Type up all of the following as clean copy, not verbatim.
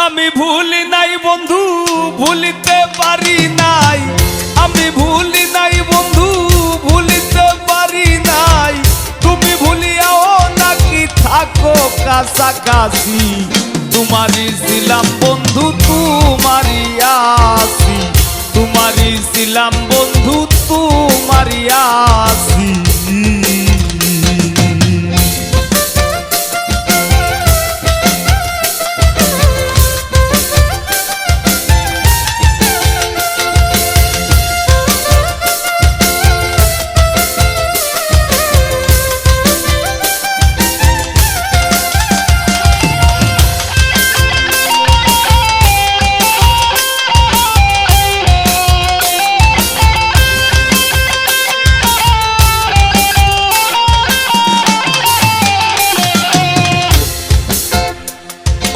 আমি ভুলি নাই বন্ধু, ভুলিতে পারি নাই। আমি ভুলি নাই বন্ধু, ভুলিতে পারি নাই। তুমি ভুলিয়াও নাকি থাকো কাছাকাছি। তোমারই ছিলাম বন্ধু, তোমারই আছি। তোমারই ছিলাম বন্ধু, তোমারই আছি।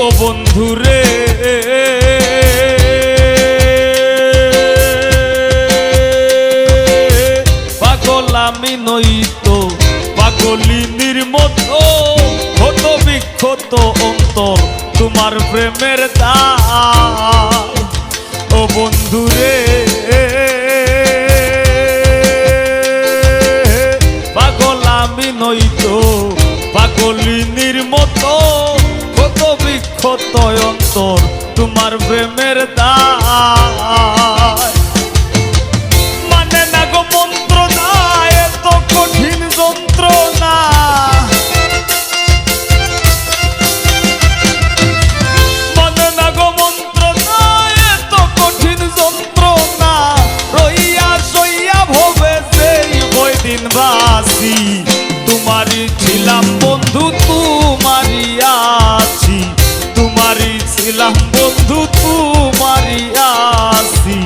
ও বন্ধুরে পাগল আমি নইতো, পাগলিনীর মতো ক্ষত বিক্ষত অন্তর তোমার প্রেমের দায়। ও বন্ধুরে পাগল আমি নইতো, পাগলিনীর মতো বিক্ষত অন্তর তোমার প্রেমের দায়। মানে না গো মন্ত্রণা, এত কঠিন যন্ত্রণা। মানে না গো মন্ত্রণা, এত কঠিন যন্ত্রণা। রইয়া সইয়া ভবে সেই কয়দিন বাসি। তোমারই ছিলাম বন্ধু, তোমারই আছি। তোমারই ছিলাম বন্ধু, তোমারই আছি।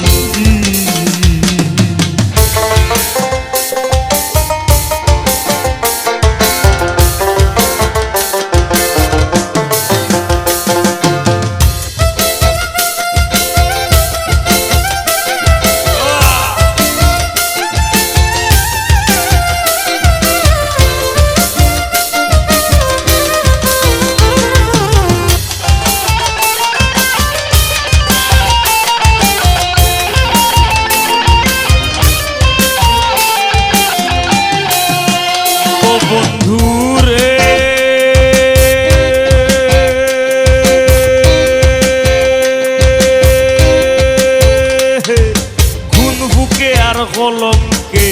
বন্ধুরে গুণ বুকে আর কলঙ্কে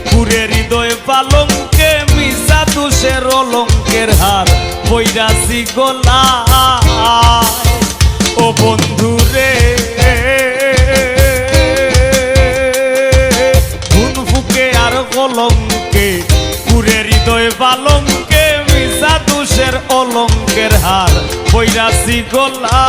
পুরে হৃদয় পালঙ্কে মিশা দোষের অলঙ্কের হার বৈরাসি গলা। ও বন্ধুরে গুণ বুকে আর কলঙ্কে পুরে হৃদয় পালঙ্কে মিশা দোষের অলঙ্কের হার বৈরাসি গলা।